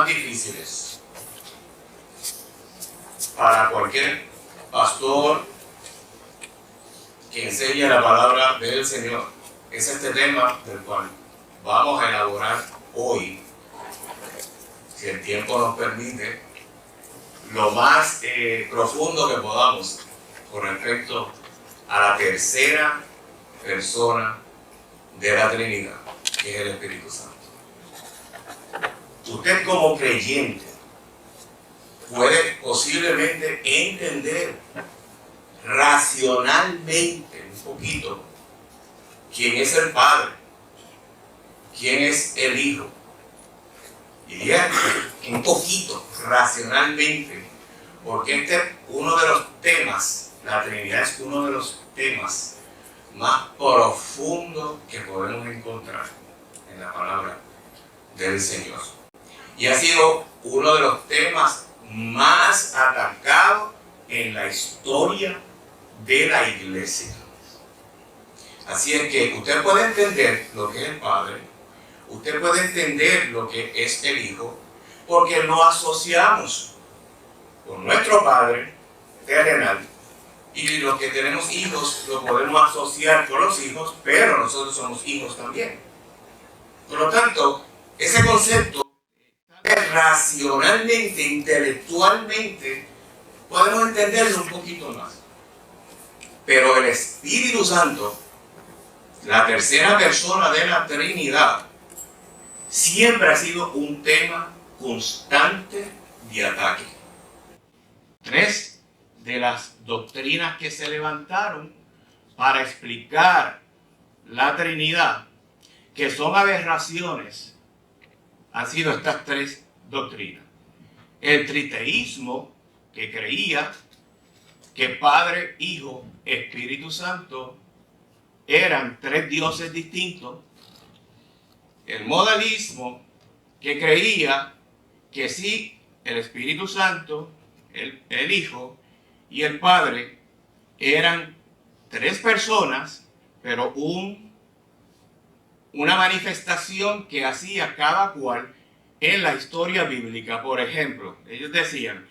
más difíciles para cualquier pastor que enseñe la palabra del Señor es este tema del cual vamos a elaborar hoy, si el tiempo nos permite, lo más profundo que podamos con respecto a la tercera persona de la Trinidad, que es el Espíritu Santo. Usted como creyente puede posiblemente entender racionalmente un poquito quién es el Padre, quién es el Hijo. Y ya un poquito racionalmente, porque este es uno de los temas, la Trinidad es uno de los temas más profundos que podemos encontrar en la palabra del Señor. Y ha sido uno de los temas más atacados en la historia de la iglesia. Así es que usted puede entender lo que es el Padre, usted puede entender lo que es el Hijo, porque lo asociamos con nuestro Padre terrenal, y los que tenemos hijos lo podemos asociar con los hijos, pero nosotros somos hijos también. Por lo tanto, ese concepto racionalmente, intelectualmente, podemos entenderlo un poquito más. Pero el Espíritu Santo, la tercera persona de la Trinidad, siempre ha sido un tema constante de ataque. Tres de las doctrinas que se levantaron para explicar la Trinidad, que son aberraciones, han sido estas tres doctrinas. El triteísmo, que creía que Padre, Hijo, Espíritu Santo eran tres dioses distintos. El modalismo, que creía que sí, el Espíritu Santo, el Hijo y el Padre eran tres personas, pero una manifestación que hacía cada cual en la historia bíblica. Por ejemplo, ellos decían,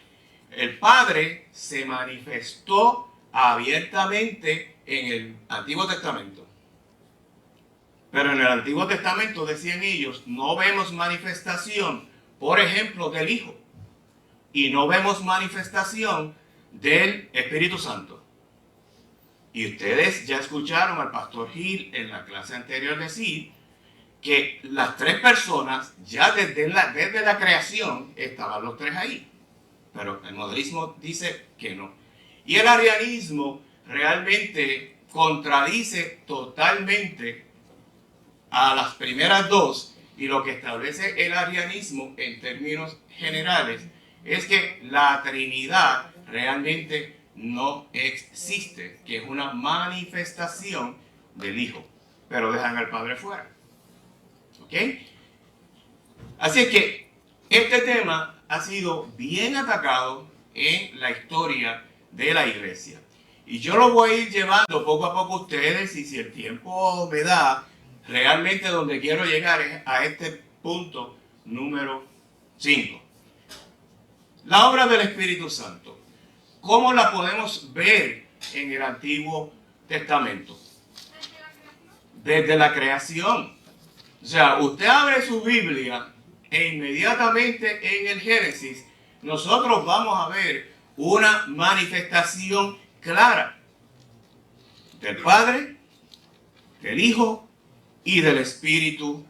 el Padre se manifestó abiertamente en el Antiguo Testamento. Pero en el Antiguo Testamento, decían ellos, no vemos manifestación, por ejemplo, del Hijo. Y no vemos manifestación del Espíritu Santo. Y ustedes ya escucharon al pastor Gil en la clase anterior decir que las tres personas, ya desde la creación, estaban los tres ahí. Pero el modernismo dice que no. Y el arrianismo realmente contradice totalmente a las primeras dos, y lo que establece el arrianismo en términos generales es que la Trinidad realmente no existe, que es una manifestación del Hijo, pero dejan al Padre fuera. ¿Ok? Así es que este tema ha sido bien atacado en la historia de la iglesia. Y yo lo voy a ir llevando poco a poco a ustedes, y si el tiempo me da, realmente donde quiero llegar es a este punto número 5. La obra del Espíritu Santo. ¿Cómo la podemos ver en el Antiguo Testamento? Desde la creación. O sea, usted abre su Biblia e inmediatamente en el Génesis nosotros vamos a ver una manifestación clara del Padre, del Hijo y del Espíritu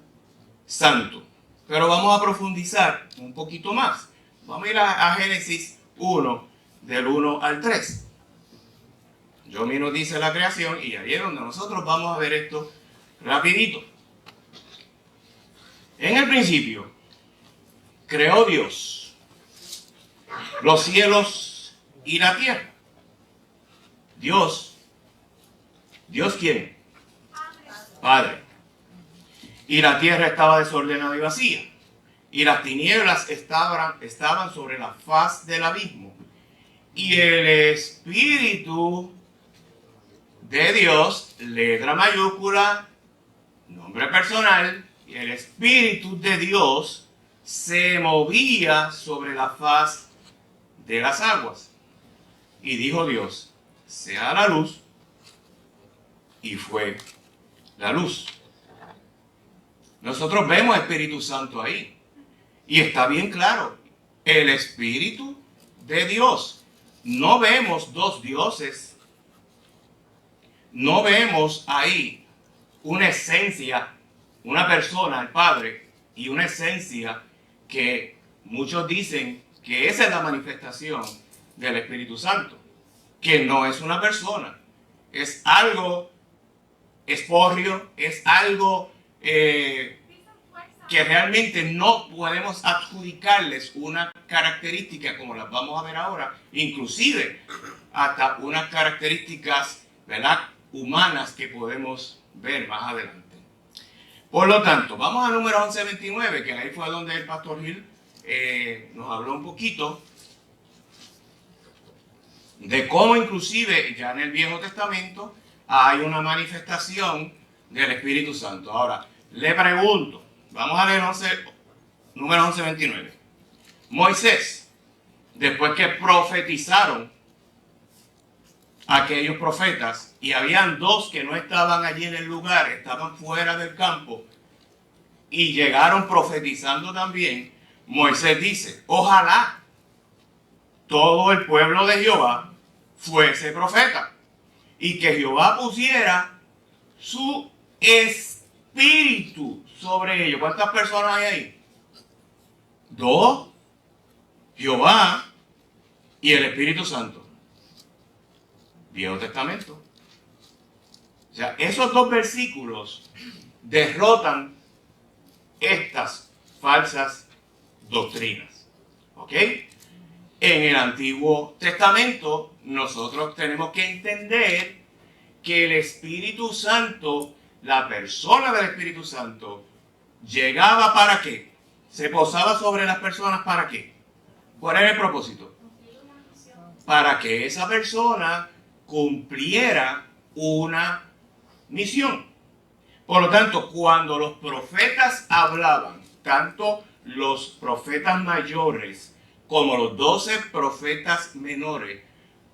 Santo. Pero vamos a profundizar un poquito más. Vamos a ir a Génesis 1, del 1 al 3. Yo mismo dice la creación, y ahí es donde nosotros vamos a ver esto rapidito. En el principio creó Dios los cielos y la tierra. Dios ¿quién? Padre. Y la tierra estaba desordenada y vacía, y las tinieblas estaban sobre la faz del abismo, y el Espíritu de Dios, letra mayúscula, nombre personal, y el Espíritu de Dios se movía sobre la faz de las aguas. Y dijo Dios, sea la luz, y fue la luz. Nosotros vemos al Espíritu Santo ahí. Y está bien claro, el Espíritu de Dios. No vemos dos dioses. No vemos ahí una esencia, una persona, el Padre, y una esencia que muchos dicen que esa es la manifestación del Espíritu Santo. Que no es una persona. Es algo espórreo, es algo que realmente no podemos adjudicarles una característica como las vamos a ver ahora, inclusive hasta unas características, ¿verdad?, humanas que podemos ver más adelante. Por lo tanto, vamos al número 1129, que ahí fue donde el pastor Gil nos habló un poquito de cómo inclusive ya en el Viejo Testamento hay una manifestación del Espíritu Santo. Ahora, le pregunto, vamos a leer número 1129. Moisés, después que profetizaron aquellos profetas, y habían dos que no estaban allí en el lugar, estaban fuera del campo, y llegaron profetizando también, Moisés dice, ojalá todo el pueblo de Jehová fuese profeta, y que Jehová pusiera su espíritu sobre ellos. ¿Cuántas personas hay ahí? Dos, Jehová y el Espíritu Santo. Viejo Testamento. O sea, esos dos versículos derrotan estas falsas doctrinas. ¿Ok? En el Antiguo Testamento nosotros tenemos que entender que el Espíritu Santo, la persona del Espíritu Santo, llegaba ¿para qué? Se posaba sobre las personas ¿para qué? ¿Cuál era el propósito? Para que esa persona cumpliera una misión. Por lo tanto, cuando los profetas hablaban, tanto los profetas mayores como los 12 profetas menores,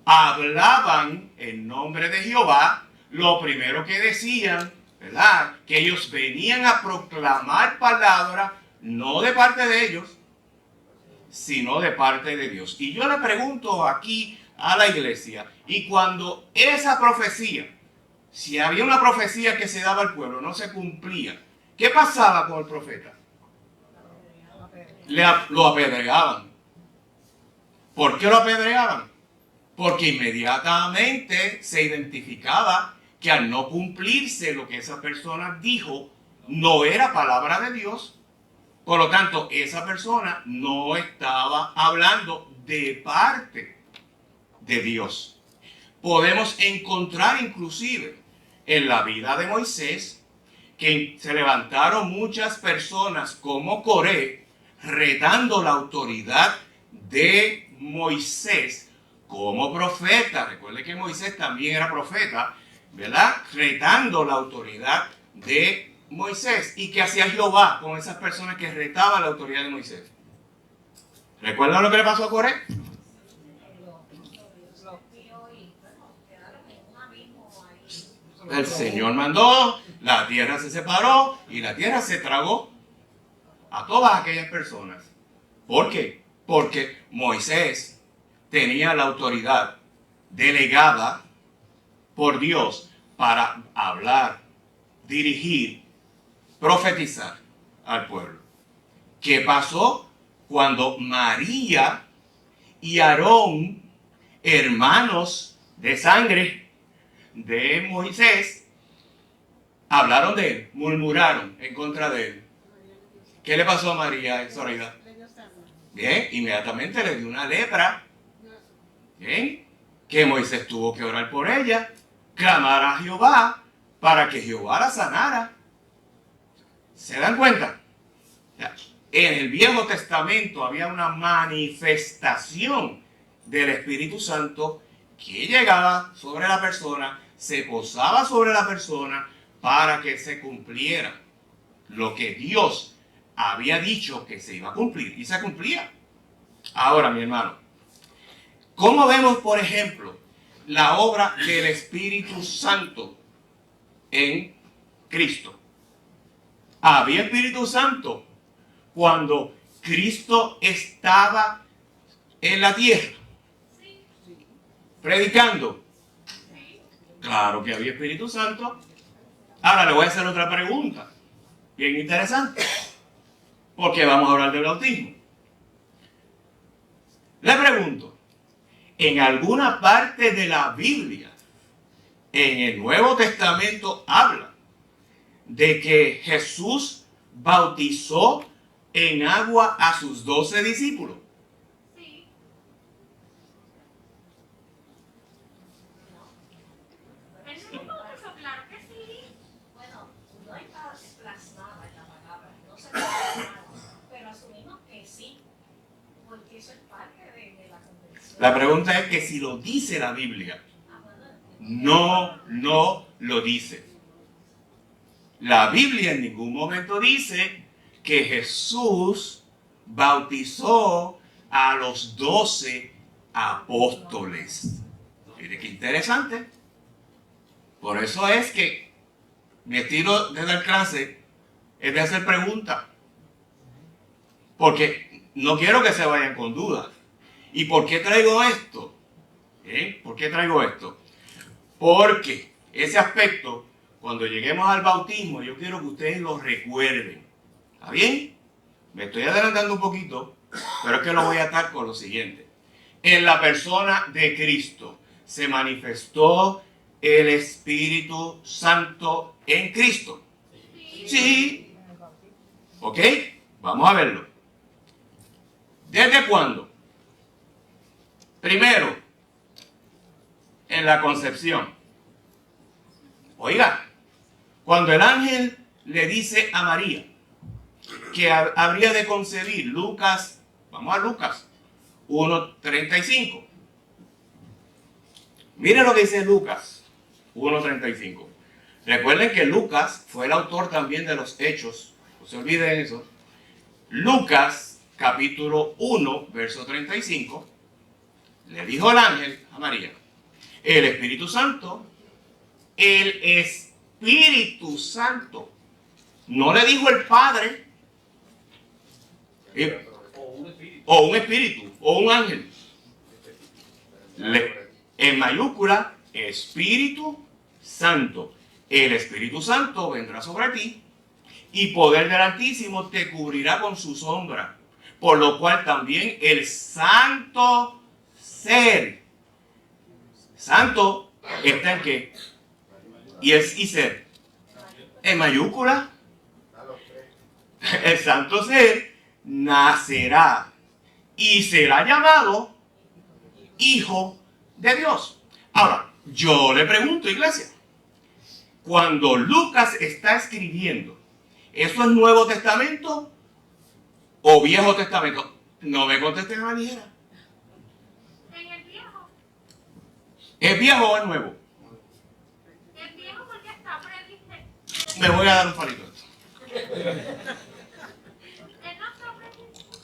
hablaban en nombre de Jehová, lo primero que decían, ¿verdad?, que ellos venían a proclamar palabra, no de parte de ellos, sino de parte de Dios. Y yo le pregunto aquí a la iglesia, y cuando esa profecía, si había una profecía que se daba al pueblo, no se cumplía, ¿qué pasaba con el profeta? Lo apedreaban. ¿Por qué lo apedreaban? Porque inmediatamente se identificaba que al no cumplirse lo que esa persona dijo, no era palabra de Dios. Por lo tanto, esa persona no estaba hablando de parte de Dios. Podemos encontrar inclusive en la vida de Moisés que se levantaron muchas personas como Coré retando la autoridad de Moisés como profeta. Recuerde que Moisés también era profeta, ¿verdad? Retando la autoridad de Moisés. ¿Y qué hacía Jehová con esas personas que retaban la autoridad de Moisés? ¿Recuerdan lo que le pasó a Coré? El Señor mandó, la tierra se separó y la tierra se tragó a todas aquellas personas. ¿Por qué? Porque Moisés tenía la autoridad delegada por Dios para hablar, dirigir, profetizar al pueblo. ¿Qué pasó cuando María y Aarón, hermanos de sangre de Moisés, hablaron de él, murmuraron en contra de él? ¿Qué le pasó a María en Zoraida? Bien, inmediatamente le dio una lepra. Bien, que Moisés tuvo que orar por ella, clamar a Jehová para que Jehová la sanara. ¿Se dan cuenta? En el Viejo Testamento había una manifestación del Espíritu Santo que llegaba sobre la persona, se posaba sobre la persona para que se cumpliera lo que Dios había dicho que se iba a cumplir y se cumplía. Ahora, mi hermano, ¿cómo vemos, por ejemplo, la obra del Espíritu Santo en Cristo? Había Espíritu Santo cuando Cristo estaba en la tierra, predicando. Claro que había Espíritu Santo. Ahora le voy a hacer otra pregunta, bien interesante, porque vamos a hablar del bautismo. Le pregunto, ¿en alguna parte de la Biblia, en el Nuevo Testamento, habla de que Jesús bautizó en agua a sus 12 discípulos? Sí. ¿Él no lo bautizó? Claro que sí. Bueno, no está plasmada en la palabra, no se plasmada, pero asumimos que sí, porque eso es parte de la convención. La pregunta es que si lo dice la Biblia. No lo dice. La Biblia en ningún momento dice que Jesús bautizó a los 12 apóstoles. Mire qué interesante. Por eso es que mi estilo de dar clase es de hacer preguntas. Porque no quiero que se vayan con dudas. ¿Y por qué traigo esto? ¿Por qué traigo esto? Porque ese aspecto, cuando lleguemos al bautismo, yo quiero que ustedes lo recuerden. ¿Está bien? Me estoy adelantando un poquito, pero es que lo voy a atar con lo siguiente. En la persona de Cristo se manifestó el Espíritu Santo en Cristo. Sí. ¿Ok? Vamos a verlo. ¿Desde cuándo? Primero, en la concepción. Oiga, cuando el ángel le dice a María que habría de concebir, Lucas, vamos a Lucas 1:35. Miren lo que dice Lucas 1:35. Recuerden que Lucas fue el autor también de los Hechos, no se olviden eso. Lucas capítulo 1, verso 35, le dijo el ángel a María, el Espíritu Santo, no le dijo el Padre, o un espíritu, o un ángel. En mayúscula, Espíritu Santo. El Espíritu Santo vendrá sobre ti y poder del Altísimo te cubrirá con su sombra. Por lo cual también el santo ser. Santo está en qué? Y ser. En mayúscula. El santo ser nacerá y será llamado Hijo de Dios. Ahora, yo le pregunto, iglesia, cuando Lucas está escribiendo, ¿eso es Nuevo Testamento o Viejo Testamento? No me contesten a la ligera. En el viejo. ¿Es viejo o es nuevo? El viejo porque está previsto. Me voy a dar un palito. Él no está previsto.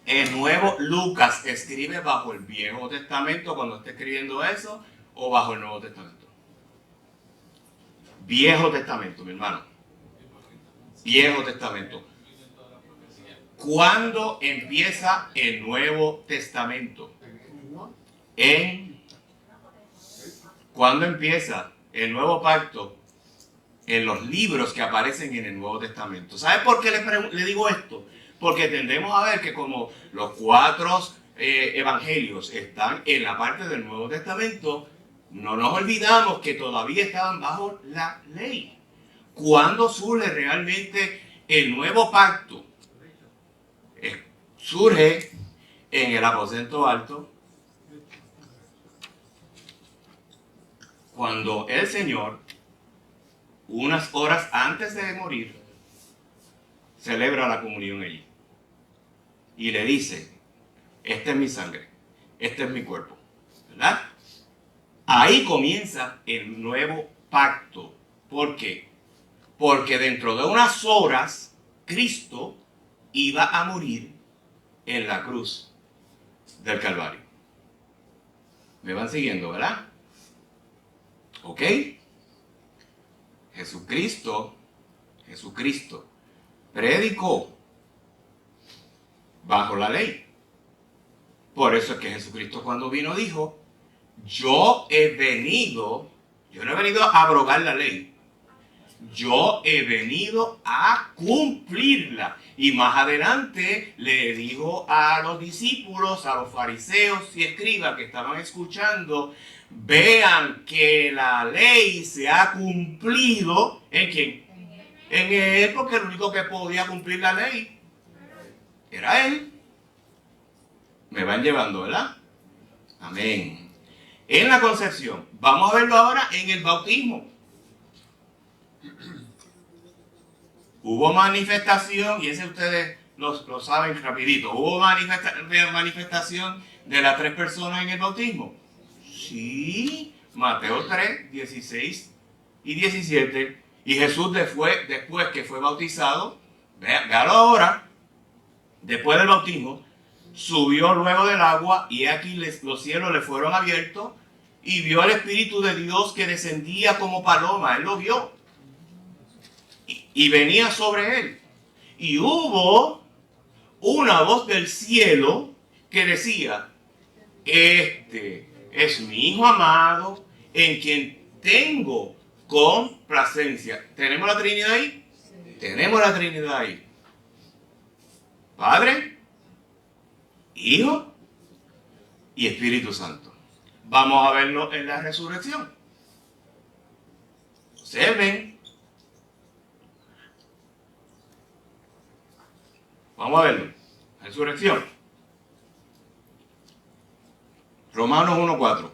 El nuevo Lucas escribe bajo el Viejo Testamento cuando está escribiendo eso o bajo el Nuevo Testamento. Viejo Testamento, mi hermano. Viejo Testamento. ¿Cuándo empieza el Nuevo Testamento? ¿Cuándo empieza el Nuevo Pacto? En los libros que aparecen en el Nuevo Testamento. ¿Sabe por qué le digo esto? Porque tendemos a ver que como los 4 evangelios están en la parte del Nuevo Testamento, no nos olvidamos que todavía estaban bajo la ley. ¿Cuándo surge realmente el Nuevo Pacto? Surge en el aposento alto, cuando el Señor, unas horas antes de morir, celebra la comunión allí. Y le dice, esta es mi sangre, este es mi cuerpo. ¿Verdad? Ahí comienza el nuevo pacto. ¿Por qué? Porque dentro de unas horas, Cristo iba a morir en la cruz del Calvario. ¿Me van siguiendo, verdad? ¿Ok? Jesucristo predicó bajo la ley. Por eso es que Jesucristo cuando vino dijo, yo no he venido a abrogar la ley, yo he venido a cumplirla. Y más adelante le dijo a los discípulos, a los fariseos y escribas que estaban escuchando, vean que la ley se ha cumplido. ¿En quién? En él, porque el único que podía cumplir la ley era él. Me van llevando, ¿verdad? Amén. En la concepción, vamos a verlo ahora en el bautismo. Hubo manifestación, y ese ustedes lo saben rapidito. Hubo manifestación de las 3 personas en el bautismo. Sí, Mateo 3, 16 y 17. Y Jesús después que fue bautizado, véalo ahora, después del bautismo, subió luego del agua y aquí los cielos le fueron abiertos y vio al Espíritu de Dios que descendía como paloma. Él lo vio. Y venía sobre él. Y hubo una voz del cielo que decía, este es mi Hijo amado en quien tengo complacencia. ¿Tenemos la Trinidad ahí? Sí. Tenemos la Trinidad ahí. Padre, Hijo y Espíritu Santo. Vamos a verlo en la resurrección. Observen. Vamos a verlo. Resurrección. Romanos 1:4.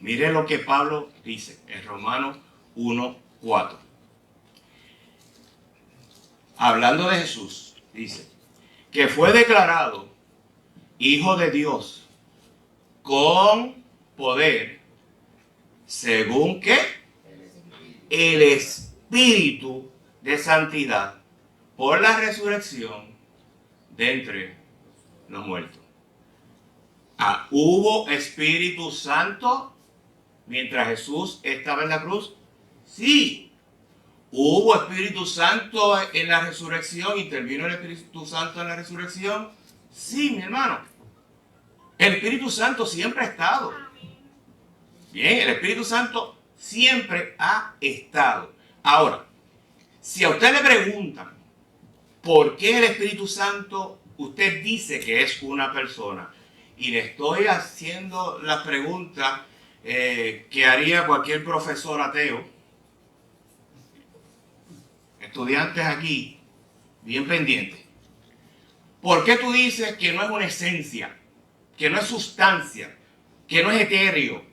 Mire lo que Pablo dice en Romanos 1:4. Hablando de Jesús, dice que fue declarado Hijo de Dios con poder, según que el Espíritu de santidad por la resurrección de entre los muertos. ¿Hubo Espíritu Santo mientras Jesús estaba en la cruz? Sí. ¿Hubo Espíritu Santo en la resurrección? ¿Intervino el Espíritu Santo en la resurrección? Sí, mi hermano. El Espíritu Santo siempre ha estado. Bien, el Espíritu Santo siempre ha estado. Ahora, si a usted le preguntan ¿por qué el Espíritu Santo usted dice que es una persona? Y le estoy haciendo la pregunta que haría cualquier profesor ateo. Estudiantes aquí, bien pendientes. ¿Por qué tú dices que no es una esencia, que no es sustancia, que no es etéreo?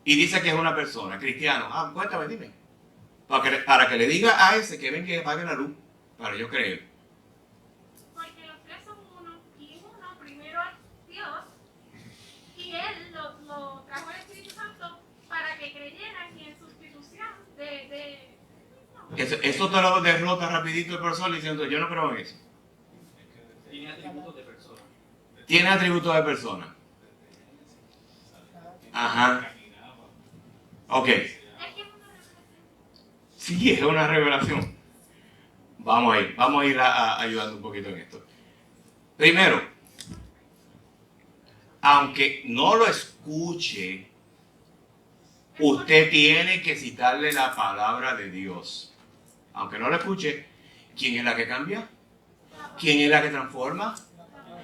Y dice que es una persona, cristiano. Cuéntame, dime. Para que le diga a ese que ven que apague la luz. Para yo creer. Porque los 3 son uno, y uno primero es Dios, y Él lo trajo el Espíritu Santo para que creyeran y en sustitución de Eso te lo derrota rapidito el profesor diciendo, yo no creo en eso. Tiene atributos de persona. Tiene atributos de persona. Ajá. Ok. Sí, es una revelación. Vamos a ir ayudando un poquito en esto. Primero, aunque no lo escuche, usted tiene que citarle la palabra de Dios. Aunque no lo escuche, ¿quién es la que cambia? ¿Quién es la que transforma?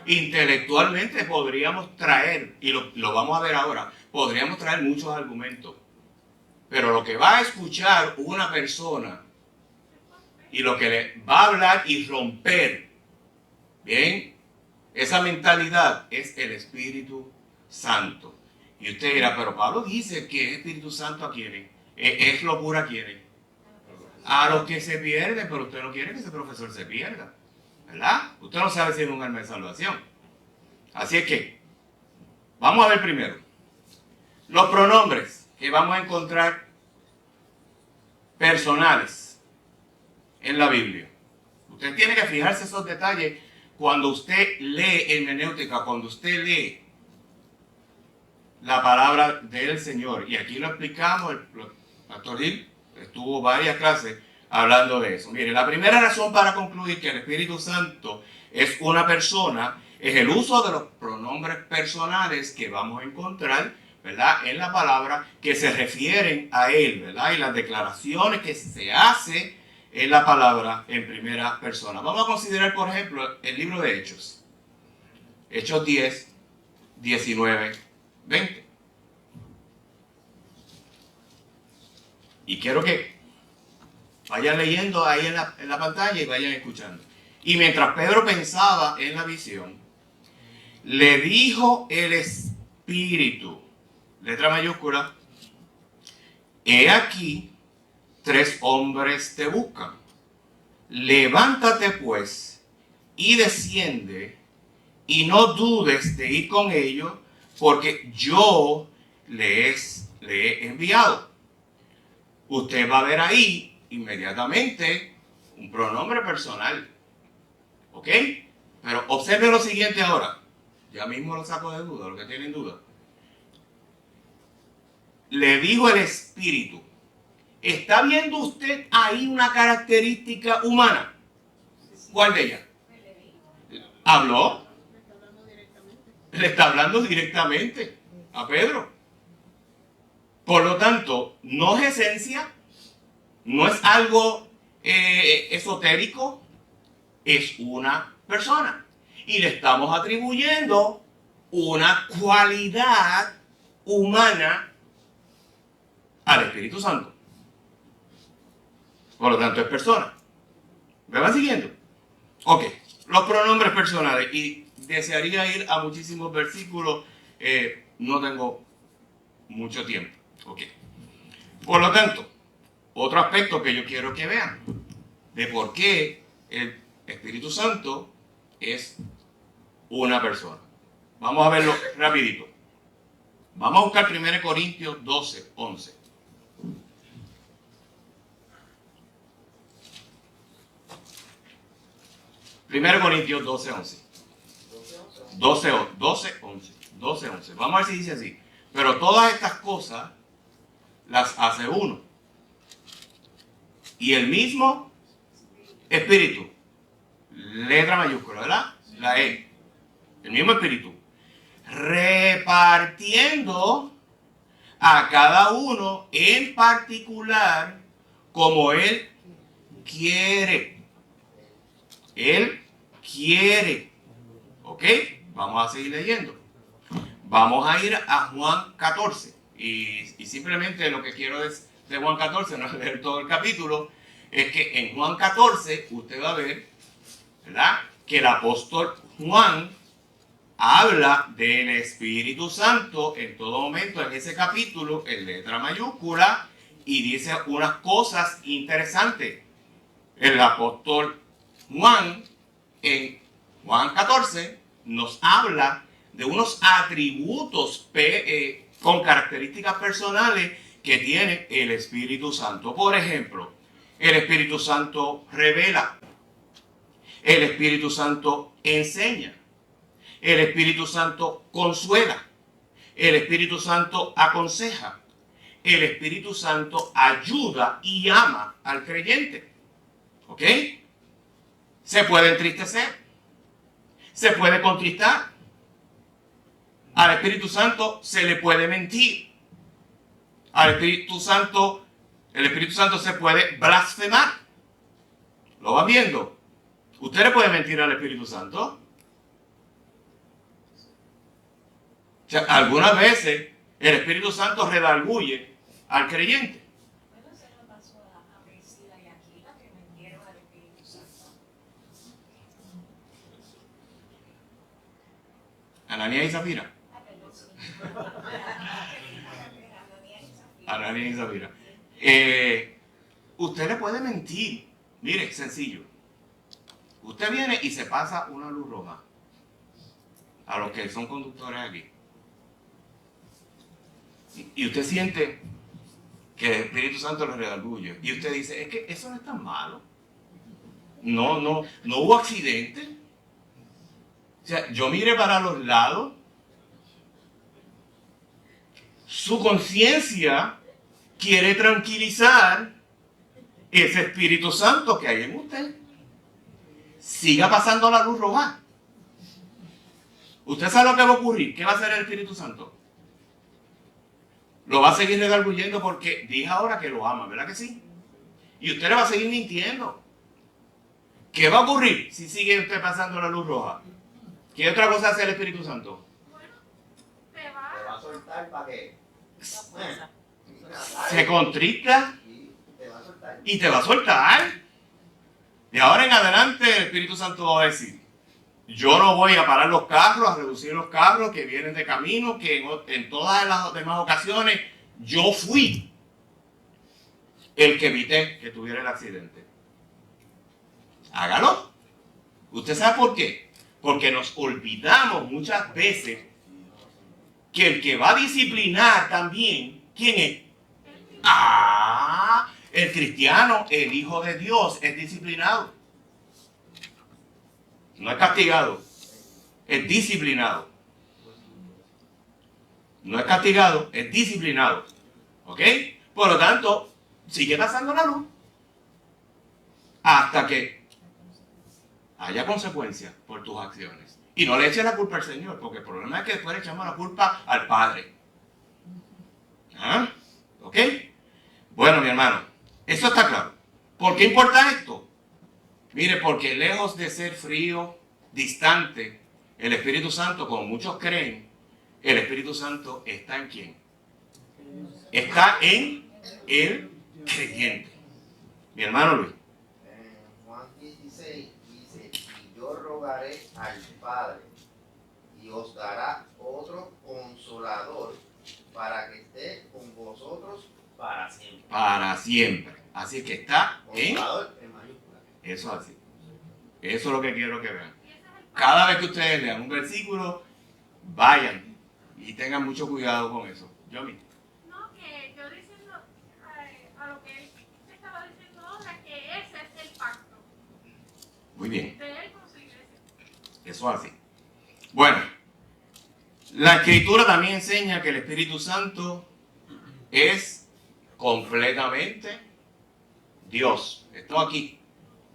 Intelectualmente podríamos traer, y lo vamos a ver ahora, podríamos traer muchos argumentos. Pero lo que va a escuchar una persona y lo que le va a hablar y romper, bien, esa mentalidad es el Espíritu Santo. Y usted dirá, pero Pablo dice que es Espíritu Santo a quienes, es locura a quienes, a los que se pierden, pero usted no quiere que ese profesor se pierda, ¿verdad? Usted no sabe si es un alma de salvación. Así es que, vamos a ver primero, los pronombres que vamos a encontrar personales en la Biblia. Usted tiene que fijarse esos detalles cuando usted lee hermenéutica, cuando usted lee la palabra del Señor. Y aquí lo explicamos, el pastor Gil estuvo varias clases hablando de eso. Mire, la primera razón para concluir que el Espíritu Santo es una persona es el uso de los pronombres personales que vamos a encontrar, ¿verdad?, en la palabra, que se refieren a Él, ¿verdad? Y las declaraciones que se hace en la palabra en primera persona. Vamos a considerar, por ejemplo, el libro de Hechos. Hechos 10, 19, 20. Y quiero que vayan leyendo ahí en la pantalla y vayan escuchando. Y mientras Pedro pensaba en la visión, le dijo el Espíritu, letra mayúscula, he aquí, 3 hombres te buscan. Levántate pues y desciende y no dudes de ir con ellos, porque yo le he enviado. Usted va a ver ahí inmediatamente un pronombre personal. ¿Ok? Pero observe lo siguiente ahora. Ya mismo lo saco de duda, los que tienen duda. Le dijo el Espíritu. ¿Está viendo usted ahí una característica humana? ¿Cuál de ellas? ¿Habló? Le está hablando directamente a Pedro. Por lo tanto, no es esencia, no es algo esotérico, es una persona. Y le estamos atribuyendo una cualidad humana al Espíritu Santo. Por lo tanto, es persona. ¿Me van siguiendo? Ok, los pronombres personales. Y desearía ir a muchísimos versículos. No tengo mucho tiempo. Ok. Por lo tanto, otro aspecto que yo quiero que vean de por qué el Espíritu Santo es una persona. Vamos a verlo rapidito. Vamos a buscar 1 Corintios 12, 11. 1 Corintios 12, 11. 12, 11. 12, 11. Vamos a ver si dice así. Pero todas estas cosas las hace uno. Y el mismo Espíritu. Letra mayúscula, ¿verdad? La E. El mismo Espíritu. Repartiendo a cada uno en particular como Él quiere. Él quiere. ¿Ok? Vamos a seguir leyendo. Vamos a ir a Juan 14. Y simplemente lo que quiero de Juan 14, no es leer todo el capítulo, es que en Juan 14 usted va a ver, ¿verdad?, que el apóstol Juan habla del Espíritu Santo en todo momento en ese capítulo, en letra mayúscula, y dice unas cosas interesantes. El apóstol Juan, en Juan 14, nos habla de unos atributos con características personales que tiene el Espíritu Santo. Por ejemplo, el Espíritu Santo revela. El Espíritu Santo enseña. El Espíritu Santo consuela. El Espíritu Santo aconseja. El Espíritu Santo ayuda y ama al creyente. ¿Ok? Se puede entristecer. Se puede contristar. Al Espíritu Santo se le puede mentir. Al Espíritu Santo, el Espíritu Santo se puede blasfemar. ¿Lo van viendo? ¿Usted le puede mentir al Espíritu Santo? O sea, algunas veces el Espíritu Santo redarguye al creyente. Bueno, se lo pasó a Priscila y Aquila que mentieron al Espíritu Santo. Ananías y Zafira. Ah, perdón, sí. Ananías y Zafira. Usted le puede mentir. Mire, sencillo. Usted viene y se pasa una luz roja. A los que son conductores aquí. Y usted siente que el Espíritu Santo le redarguye. Y usted dice, es que eso no es tan malo. no hubo accidente. O sea, yo miré para los lados. Su conciencia quiere tranquilizar ese Espíritu Santo que hay en usted. Siga pasando la luz roja. ¿Usted sabe lo que va a ocurrir? ¿Qué va a hacer el Espíritu Santo? Lo va a seguir redarguyendo porque dije ahora que lo ama, ¿verdad que sí? Y usted le va a seguir mintiendo. ¿Qué va a ocurrir si sigue usted pasando la luz roja? ¿Qué otra cosa hace el Espíritu Santo? Bueno, te Te va. va a soltar para que Se contrista y te va a soltar. y te va a soltar. De ahora en adelante el Espíritu Santo va a decir, yo no voy a parar los carros, a reducir los carros que vienen de camino, que en todas las demás ocasiones yo fui el que evité que tuviera el accidente. Hágalo. ¿Usted sabe por qué? Porque nos olvidamos muchas veces que el que va a disciplinar también, ¿quién es? El cristiano, el Hijo de Dios, es disciplinado. No es castigado, es disciplinado. No es castigado, es disciplinado. ¿Ok? Por lo tanto, sigue pasando la luz hasta que haya consecuencias por tus acciones. Y no le eches la culpa al Señor, porque el problema es que después le echamos la culpa al Padre. ¿Ah? ¿Ok? Bueno, mi hermano, eso está claro. ¿Por qué importa esto? Mire, porque lejos de ser frío, distante, el Espíritu Santo, como muchos creen, el Espíritu Santo está en ¿quién? Está en el creyente. Mi hermano Luis. En Juan 16 dice, y yo rogaré al Padre y os dará otro consolador para que esté con vosotros para siempre. Para siempre. Así que está en... Consolador en mayúscula. Eso es así. Eso es lo que quiero que vean. Y ese es el Cada vez que ustedes lean un versículo, vayan y tengan mucho cuidado con eso. Yo mismo. No, que yo diciendo a lo que él estaba diciendo ahora, que ese es el pacto Muy bien. de él con su iglesia. Eso es así. Bueno, la Escritura también enseña que el Espíritu Santo es completamente Dios. Esto aquí,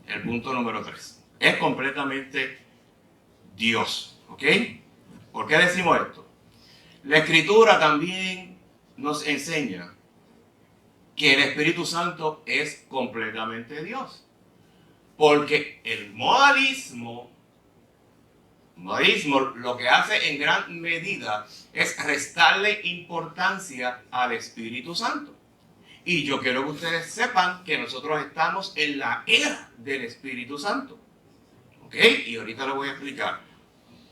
el punto número 3. Es completamente Dios. ¿Ok? ¿Por qué decimos esto? La Escritura también nos enseña que el Espíritu Santo es completamente Dios. Porque el modalismo lo que hace en gran medida es restarle importancia al Espíritu Santo. Y yo quiero que ustedes sepan que nosotros estamos en la era del Espíritu Santo. ¿Ok? Y ahorita les voy a explicar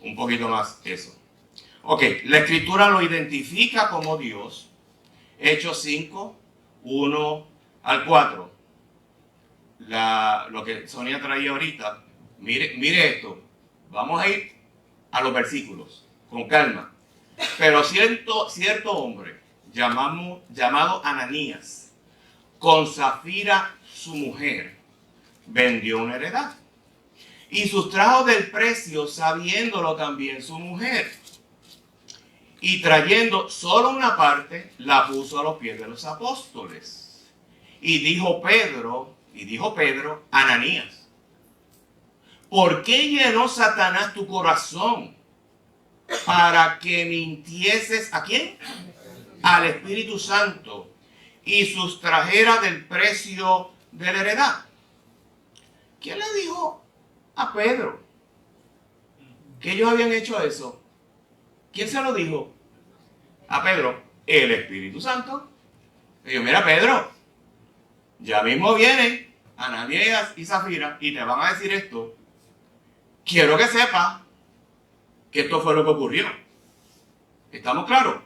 un poquito más eso. Ok, la Escritura lo identifica como Dios. Hechos 5, 1 al 4. Lo que Sonia traía ahorita. Mire esto. Vamos a ir a los versículos con calma. Pero cierto hombre llamado Ananías, con Zafira su mujer, vendió una heredad y sustrajo del precio, sabiéndolo también su mujer, y trayendo solo una parte, la puso a los pies de los apóstoles. Y dijo Pedro, Ananías, ¿por qué llenó Satanás tu corazón para que mintieses a quién? Al Espíritu Santo y sustrajera del precio de la heredad. ¿Quién le dijo a Pedro que ellos habían hecho eso? ¿Quién se lo dijo? A Pedro, el Espíritu Santo. Le dijo, mira Pedro, ya mismo vienen Ananías y Zafira y te van a decir esto. Quiero que sepas que esto fue lo que ocurrió. ¿Estamos claros?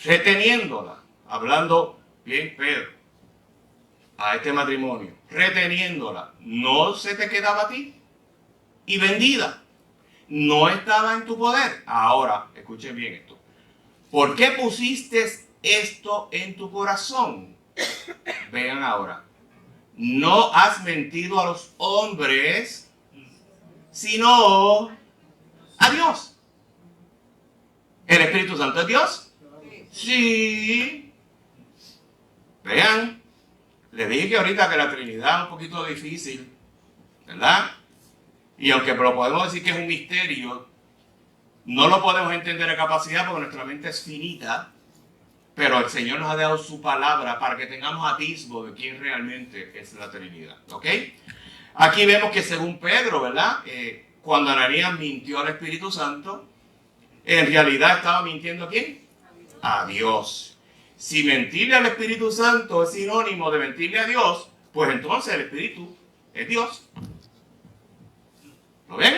Reteniéndola, hablando bien Pedro, a este matrimonio, reteniéndola, no se te quedaba a ti, y vendida, no estaba en tu poder. Ahora, escuchen bien esto. ¿Por qué pusiste esto en tu corazón? Vean ahora. no has mentido a los hombres, sino a Dios. ¿El Espíritu Santo es Dios? Sí. Vean, le dije que ahorita que la Trinidad es un poquito difícil, ¿verdad? Y aunque lo podemos decir que es un misterio, no lo podemos entender a capacidad porque nuestra mente es finita, pero el Señor nos ha dado su palabra para que tengamos atisbo de quién realmente es la Trinidad, ¿ok? Aquí vemos que según Pedro, ¿verdad? Cuando Ananías mintió al Espíritu Santo, en realidad estaba mintiendo ¿a quién? A Dios. Si mentirle al Espíritu Santo es sinónimo de mentirle a Dios, pues entonces el Espíritu es Dios. ¿Lo ven?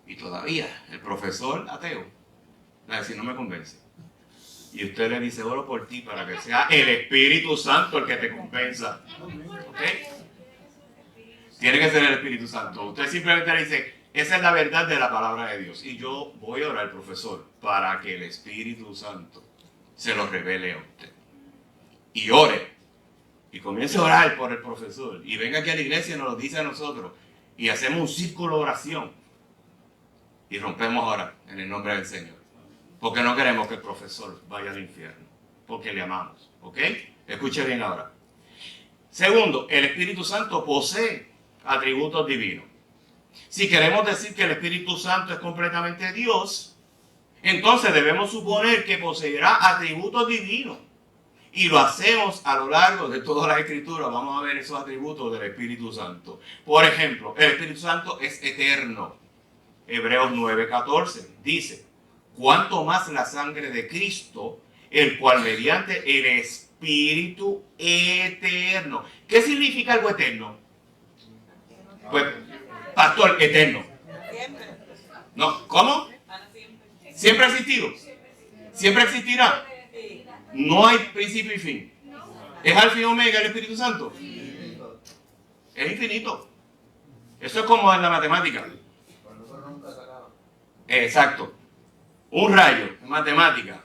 Y todavía el profesor ateo va a decir, no me convence. Y usted le dice, oro por ti para que sea el Espíritu Santo el que te convenza. ¿Ok? Tiene que ser el Espíritu Santo. Usted simplemente le dice, esa es la verdad de la palabra de Dios. Y yo voy a orar, profesor, para que el Espíritu Santo se lo revele a usted. Y ore. Y comience a orar por el profesor. Y venga aquí a la iglesia y nos lo dice a nosotros. Y hacemos un círculo de oración. Y rompemos ahora en el nombre del Señor. Porque no queremos que el profesor vaya al infierno. Porque le amamos. ¿Ok? Escuche bien ahora. Segundo, el Espíritu Santo posee atributos divinos. Si queremos decir que el Espíritu Santo es completamente Dios, entonces debemos suponer que poseerá atributos divinos. Y lo hacemos a lo largo de toda la Escritura. Vamos a ver esos atributos del Espíritu Santo. Por ejemplo, el Espíritu Santo es eterno. Hebreos 9:14 dice, cuanto más la sangre de Cristo, el cual mediante el Espíritu eterno. ¿Qué significa algo eterno? Pues, pastor, eterno. No, ¿cómo? ¿Siempre ha existido? ¿Siempre existirá? No hay principio y fin. ¿Es alfa y omega el Espíritu Santo? Es infinito. Eso es como en la matemática. Exacto. Un rayo en matemática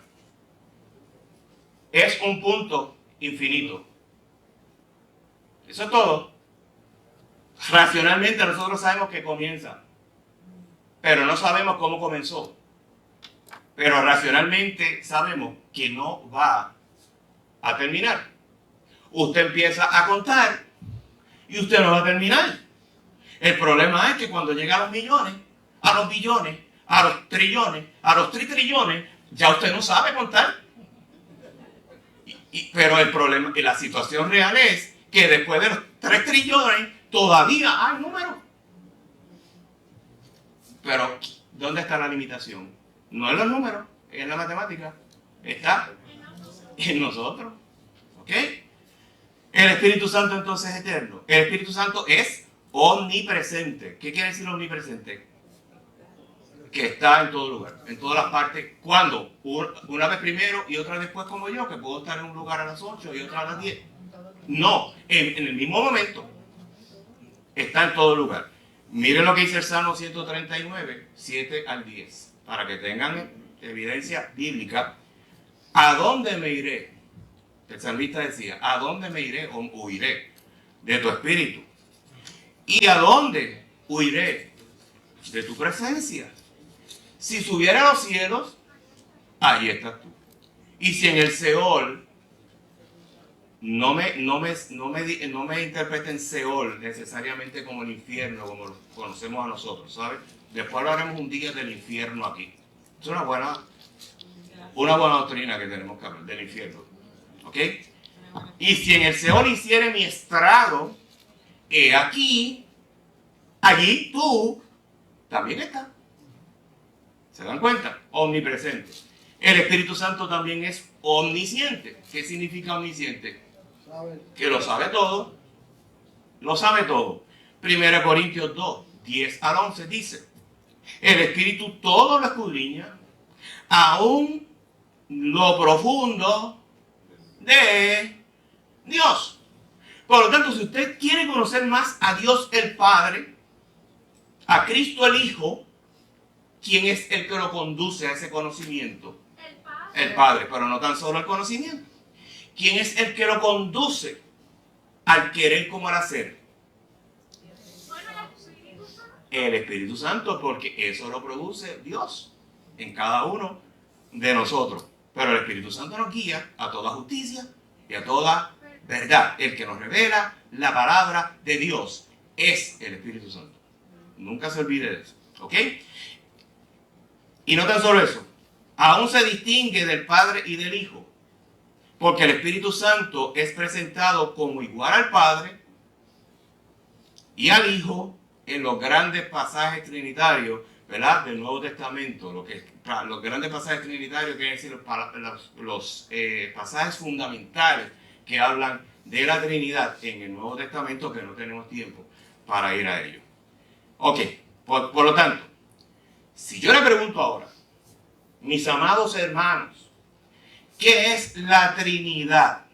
es un punto infinito. Eso es todo. Racionalmente nosotros sabemos que comienza, pero no sabemos cómo comenzó. Pero racionalmente sabemos que no va a terminar. Usted empieza a contar y usted no va a terminar. El problema es que cuando llega a los millones, a los billones, a los trillones, a los tritrillones, ya usted no sabe contar. Pero el problema, y la situación real es que después de los 3 trillones todavía hay números. Pero, ¿dónde está la limitación? No en los números, en la matemática. Está en nosotros. ¿Ok? El Espíritu Santo entonces es eterno. El Espíritu Santo es omnipresente. ¿Qué quiere decir omnipresente? Que está en todo lugar, en todas las partes. ¿Cuándo? Una vez primero y otra después como yo, que puedo estar en un lugar a las 8 y otra a las 10. No, en el mismo momento. Está en todo lugar. Miren lo que dice el Salmo 139, 7 al 10, para que tengan evidencia bíblica. ¿A dónde me iré? El salmista decía, ¿a dónde me iré o huiré de tu espíritu? ¿Y a dónde huiré de tu presencia? Si subiera a los cielos, allí estás tú. Y si en el Seol, no me interpreten Seol necesariamente como el infierno, como lo conocemos a nosotros, ¿sabes? Después hablaremos un día del infierno aquí. Es una buena doctrina que tenemos que hablar, del infierno. ¿Ok? Y si en el Seol hiciere mi estrago, he aquí, allí tú también estás. ¿Se dan cuenta? Omnipresente. El Espíritu Santo también es omnisciente. ¿Qué significa omnisciente? Que lo sabe todo. Lo sabe todo. 1 Corintios 2, 10 al 11 dice, el Espíritu todo lo escudriña, aún lo profundo de Dios. Por lo tanto, si usted quiere conocer más a Dios el Padre, a Cristo el Hijo, ¿quién es el que lo conduce a ese conocimiento? El Padre, pero no tan solo el conocimiento. ¿Quién es el que lo conduce al querer como al hacer? Bueno, el Espíritu Santo. El Espíritu Santo, porque eso lo produce Dios en cada uno de nosotros. Pero el Espíritu Santo nos guía a toda justicia y a toda verdad. El que nos revela la palabra de Dios es el Espíritu Santo. Nunca se olvide de eso. ¿Ok? Y no tan solo eso. Aún se distingue del Padre y del Hijo. Porque el Espíritu Santo es presentado como igual al Padre y al Hijo en los grandes pasajes trinitarios, ¿verdad?, del Nuevo Testamento. Los grandes pasajes trinitarios quieren decir los pasajes fundamentales que hablan de la Trinidad en el Nuevo Testamento, que no tenemos tiempo para ir a ello. Ok, por lo tanto, si yo le pregunto ahora, mis amados hermanos, ¿qué es la Trinidad?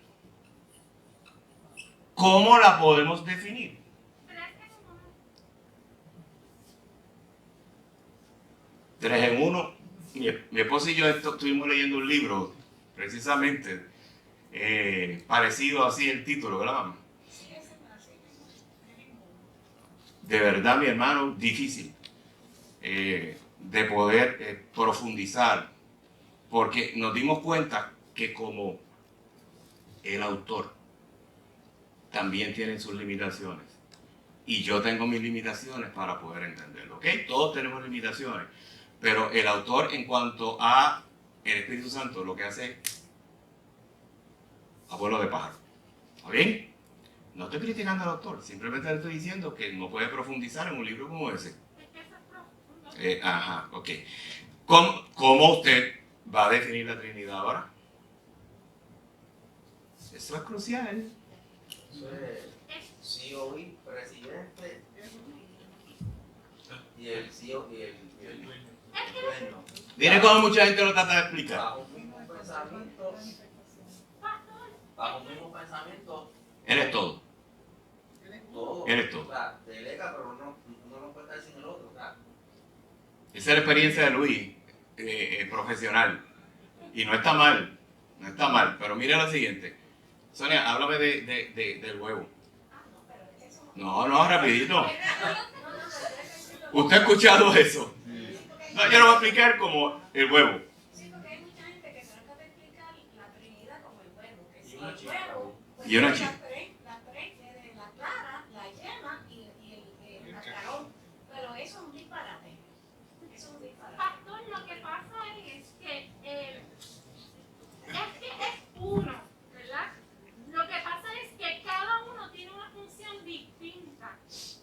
¿Cómo la podemos definir? Tres en uno. Mi esposa y yo estuvimos leyendo un libro, precisamente, parecido así el título, ¿verdad, mamá? De verdad, mi hermano, difícil de poder profundizar, porque nos dimos cuenta que como el autor también tiene sus limitaciones, y yo tengo mis limitaciones para poder entenderlo, ¿ok? Todos tenemos limitaciones, pero el autor, en cuanto a el Espíritu Santo, lo que hace es abuelo de pájaro. ¿Está bien? No estoy criticando al autor, simplemente le estoy diciendo que no puede profundizar en un libro como ese. Ajá, ok. ¿Cómo usted va a definir la Trinidad ahora? Eso es crucial. Eso es COI, presidente, y el CEO y el dueño. Mire cómo mucha gente lo trata de explicar. Bajo un mismo pensamiento, Eres todo. todo. Eres todo. O sea, delega, pero uno no puede estar sin el otro, ¿verdad? Esa es la experiencia de Luis, profesional. Y no está mal, pero mire lo siguiente. Sonia, háblame del huevo. No, rapidito. ¿Usted ha escuchado eso? No, yo lo voy a explicar como el huevo. Sí, porque hay mucha gente que trata de explicar la Trinidad como el huevo. Que si el huevo, pues Y una la chica. la clara, la yema y el cascarón. Pero eso es un disparate. Eso es un disparate. Pastor, lo que pasa es que es uno, ¿verdad? Lo que pasa es que cada uno tiene una función distinta. Eso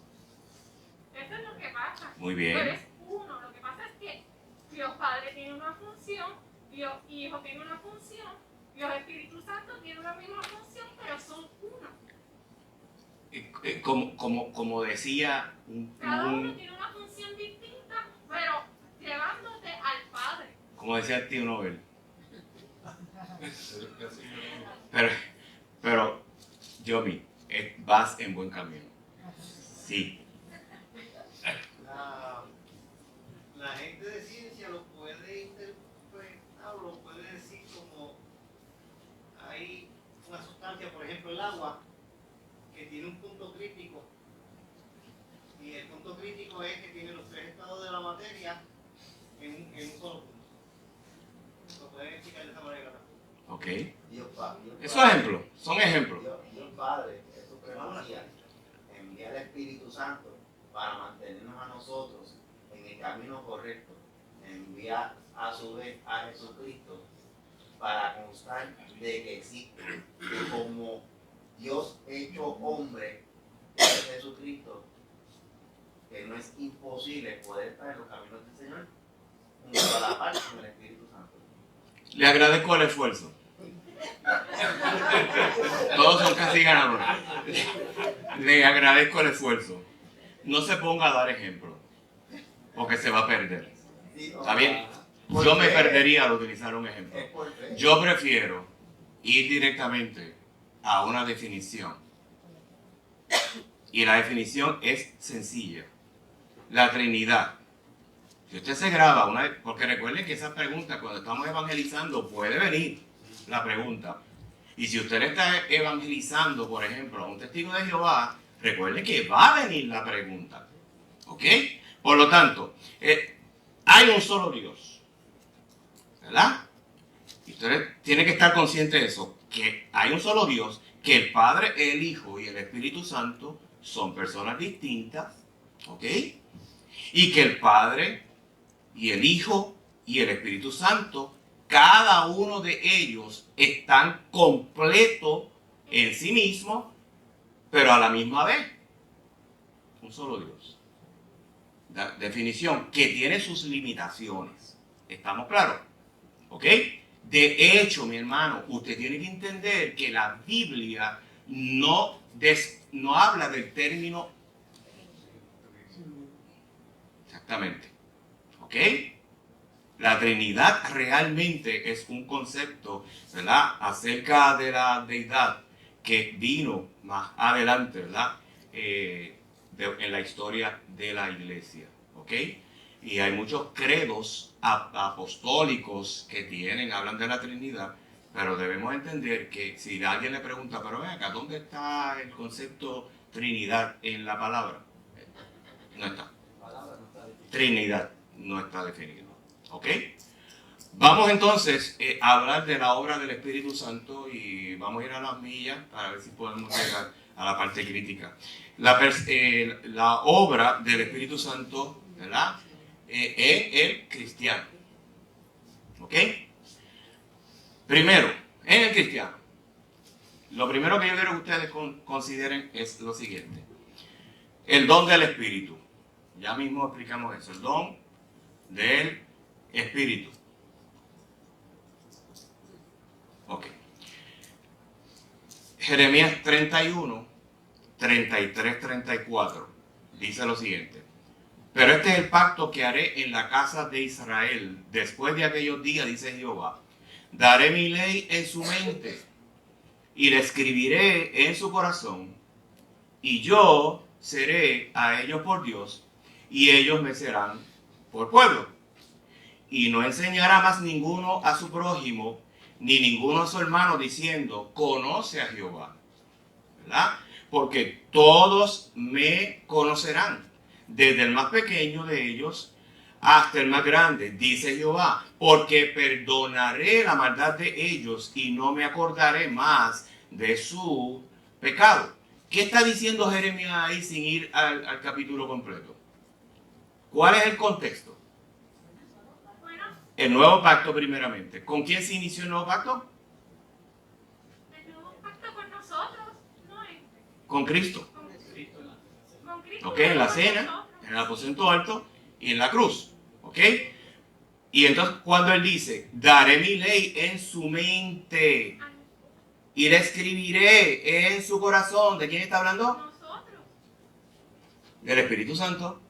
es lo que pasa. Muy bien. Pero es uno. Lo que pasa es que Dios Padre tiene una función, Dios Hijo tiene una función, Dios Espíritu Santo tiene una misma función, pero son uno. Como decía Cada uno tiene una función distinta, pero llevándote al Padre. como decía el tío Nobel. Pero Yomi, vas en buen camino. Sí. La gente de ciencia lo puede interpretar, lo puede decir como hay una sustancia, por ejemplo el agua, que tiene un punto crítico, y el punto crítico es que tiene los tres estados de la materia en un solo punto. Lo pueden explicar de esa manera. Ok. Dios Padre. Esos ejemplos, son ejemplos. Dios Padre, es supremacía, envía el Espíritu Santo para mantenernos a nosotros en el camino correcto. Envía a su vez a Jesucristo para constar de que existe, que como Dios hecho hombre es Jesucristo, que no es imposible poder estar en los caminos del Señor junto a la par con el Espíritu Santo. Le agradezco el esfuerzo. Todos son casi ganadores. Le agradezco el esfuerzo. No se ponga a dar ejemplo, porque se va a perder. ¿Está bien? Yo me perdería al utilizar un ejemplo. Yo prefiero ir directamente a una definición. Y la definición es sencilla. La Trinidad. Si usted se graba una vez, porque recuerden que esa pregunta cuando estamos evangelizando puede venir la pregunta. Y si usted le está evangelizando, por ejemplo, a un testigo de Jehová, recuerde que va a venir la pregunta. ¿Ok? Por lo tanto, hay un solo Dios. ¿Verdad? Y usted tiene que estar consciente de eso, que hay un solo Dios, que el Padre, el Hijo y el Espíritu Santo son personas distintas. ¿Ok? Y que el Padre y el Hijo y el Espíritu Santo, cada uno de ellos están completos en sí mismos, pero a la misma vez, un solo Dios. La definición que tiene sus limitaciones. ¿Estamos claros? ¿Ok? De hecho, mi hermano, usted tiene que entender que la Biblia no habla del término. Exactamente. ¿Ok? La Trinidad realmente es un concepto, ¿verdad?, acerca de la deidad que vino más adelante, ¿verdad?, en la historia de la iglesia. ¿Ok? Y hay muchos credos apostólicos que hablan de la Trinidad, pero debemos entender que si alguien le pregunta, pero ven acá, ¿dónde está el concepto Trinidad en la palabra? No está. Trinidad no está definida. ¿Ok? Vamos entonces a hablar de la obra del Espíritu Santo y vamos a ir a las millas para ver si podemos llegar a la parte crítica. La obra del Espíritu Santo, ¿verdad?, en el cristiano. ¿Ok? Primero, en el cristiano. Lo primero que yo quiero que ustedes consideren es lo siguiente. El don del Espíritu. Ya mismo explicamos eso. El don del Espíritu. Ok. Jeremías 31, 33, 34 dice lo siguiente. Pero este es el pacto que haré en la casa de Israel. Después de aquellos días, dice Jehová, daré mi ley en su mente y la escribiré en su corazón. Y yo seré a ellos por Dios y ellos me serán por pueblo. Y no enseñará más ninguno a su prójimo, ni ninguno a su hermano, diciendo, conoce a Jehová. ¿Verdad? Porque todos me conocerán, desde el más pequeño de ellos hasta el más grande, dice Jehová, porque perdonaré la maldad de ellos y no me acordaré más de su pecado. ¿Qué está diciendo Jeremías ahí sin ir al capítulo completo? ¿Cuál es el contexto? El nuevo pacto primeramente. ¿Con quién se inició el nuevo pacto? El nuevo pacto con nosotros, ¿no es? Con Cristo. Con Cristo. ¿Ok? En la cena, en el aposento alto y en la cruz. ¿Ok? Y entonces cuando él dice, daré mi ley en su mente y la escribiré en su corazón, ¿de quién está hablando? Nosotros. Del Espíritu Santo.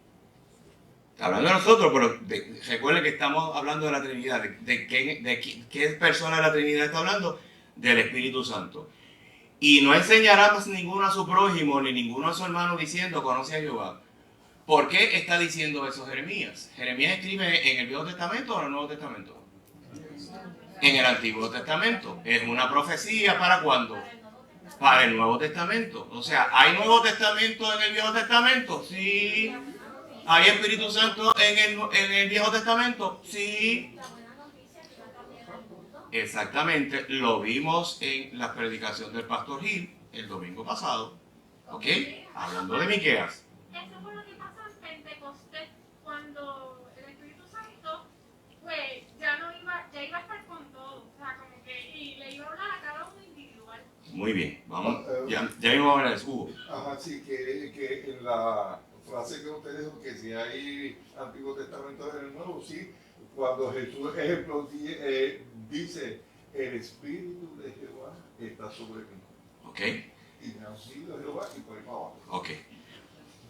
Está hablando de nosotros, pero recuerden que estamos hablando de la Trinidad. ¿De qué persona de la Trinidad está hablando? Del Espíritu Santo. Y no enseñará más ninguno a su prójimo, ni ninguno a su hermano, diciendo, conoce a Jehová. ¿Por qué está diciendo eso Jeremías? Jeremías escribe en el Viejo Testamento o en el Nuevo Testamento. En el Antiguo Testamento. Es una profecía ¿para cuándo? Para el Nuevo Testamento. O sea, ¿hay Nuevo Testamento en el Viejo Testamento? Sí. ¿Hay Espíritu Santo en el Viejo Testamento? Sí. Exactamente. Lo vimos en la predicación del Pastor Gil el domingo pasado. ¿Ok? Hablando de Miqueas. Eso fue lo que pasó en Pentecostés, cuando el Espíritu Santo, pues, ya iba a estar con todos. O sea, como que, y le iba a hablar a cada uno individual. Muy bien. Vamos. Ya mismo vamos a ver eso. Hugo. Ajá, sí, que en la frase que usted dijo que si hay Antiguo Testamento en el Nuevo, sí, cuando Jesús, ejemplo, dice, el Espíritu de Jehová está sobre mí. Ok. Y me ha ungido Jehová y por ahí para abajo. Ok.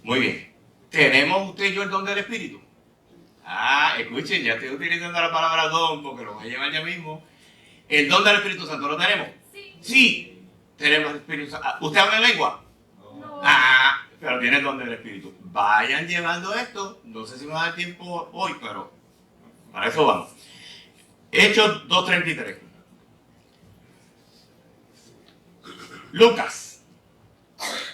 Muy bien. ¿Tenemos usted y yo el don del Espíritu? Escuchen, ya estoy utilizando la palabra don porque lo voy a llevar ya mismo. ¿El don del Espíritu Santo lo tenemos? Sí. Sí. Tenemos el Espíritu Santo. ¿Usted habla en lengua? No. Pero tiene el don del Espíritu. Vayan llevando esto. No sé si me va a dar tiempo hoy, pero para eso vamos. Hechos 2:33. Lucas.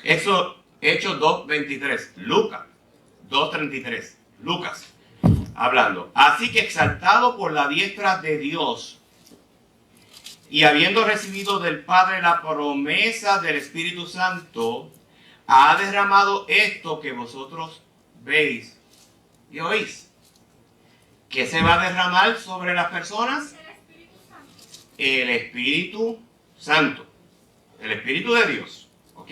Eso, Hechos 2:23. Lucas 2:33. Lucas hablando. Así que exaltado por la diestra de Dios y habiendo recibido del Padre la promesa del Espíritu Santo, ha derramado esto que vosotros veis y oís. ¿Qué se va a derramar sobre las personas? El Espíritu Santo. El Espíritu de Dios. ¿Ok?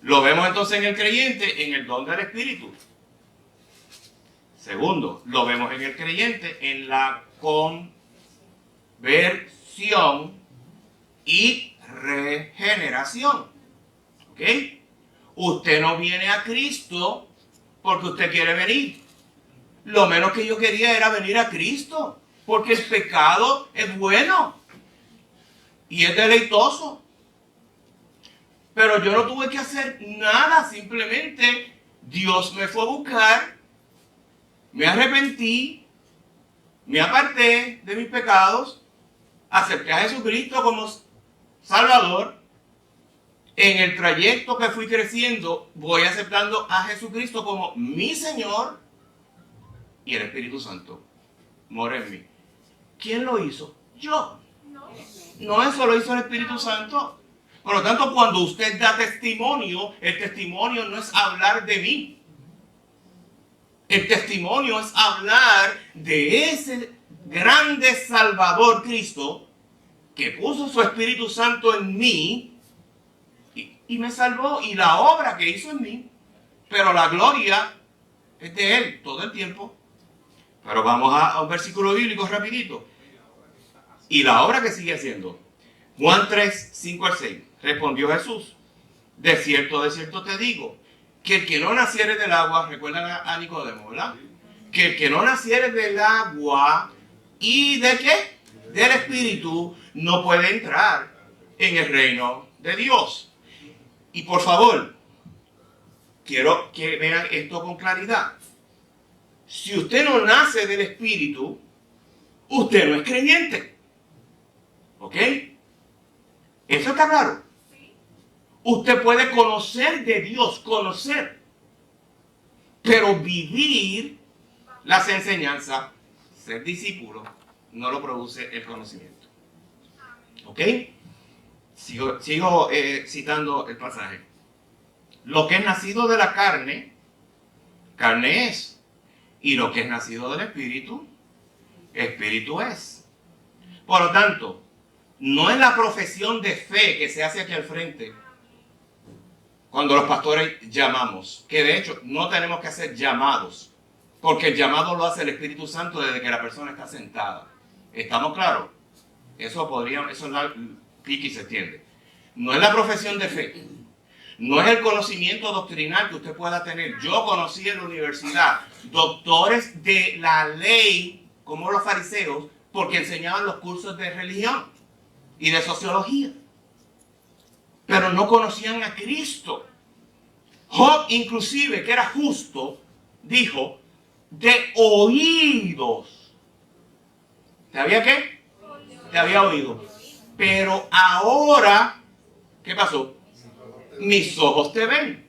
Lo vemos entonces en el creyente, en el don del Espíritu. Segundo, lo vemos en el creyente, en la conversión y regeneración. ¿Ok? Usted no viene a Cristo porque usted quiere venir. Lo menos que yo quería era venir a Cristo, porque el pecado es bueno y es deleitoso. Pero yo no tuve que hacer nada, simplemente Dios me fue a buscar, me arrepentí, me aparté de mis pecados, acepté a Jesucristo como Salvador. En el trayecto que fui creciendo, voy aceptando a Jesucristo como mi Señor y el Espíritu Santo mora en mí. ¿Quién lo hizo? Yo. No, eso lo hizo el Espíritu Santo. Por lo tanto, cuando usted da testimonio, el testimonio no es hablar de mí. El testimonio es hablar de ese grande Salvador Cristo que puso su Espíritu Santo en mí y me salvó, y la obra que hizo en mí. Pero la gloria es de Él todo el tiempo. Pero vamos a un versículo bíblico rapidito. Y la obra que sigue haciendo. Juan 3, 5 al 6. Respondió Jesús: de cierto te digo, que el que no naciere del agua, recuerdan a Nicodemo, ¿verdad? Que el que no naciere del agua y ¿de qué? Del Espíritu, no puede entrar en el reino de Dios. Y por favor, quiero que vean esto con claridad. Si usted no nace del Espíritu, usted no es creyente. ¿Ok? ¿Eso está claro? Usted puede conocer de Dios, conocer, pero vivir las enseñanzas, ser discípulo, no lo produce el conocimiento. ¿Ok? Sigo citando el pasaje. Lo que es nacido de la carne, carne es. Y lo que es nacido del Espíritu, Espíritu es. Por lo tanto, no es la profesión de fe que se hace aquí al frente cuando los pastores llamamos, que de hecho no tenemos que hacer llamados, porque el llamado lo hace el Espíritu Santo desde que la persona está sentada. ¿Estamos claros? Eso es la pique y se entiende. No es la profesión de fe, no es el conocimiento doctrinal que usted pueda tener. Yo conocí en la universidad doctores de la ley, como los fariseos, porque enseñaban los cursos de religión y de sociología, pero no conocían a Cristo. Job, inclusive, que era justo, dijo: de oídos. ¿Te había qué? Te había oído. Pero ahora, ¿qué pasó? Mis ojos te ven.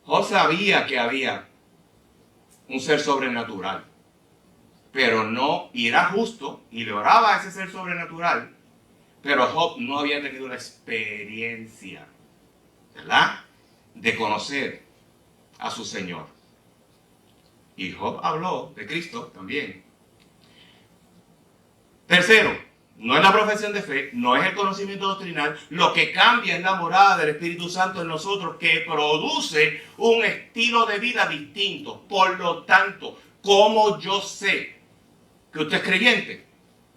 Job sabía que había un ser sobrenatural, pero no, y era justo, y le oraba a ese ser sobrenatural, pero Job no había tenido la experiencia, ¿verdad?, de conocer a su Señor. Y Job habló de Cristo también. Tercero, no es la profesión de fe, no es el conocimiento doctrinal. Lo que cambia es la morada del Espíritu Santo en nosotros, que produce un estilo de vida distinto. Por lo tanto, ¿cómo yo sé que usted es creyente?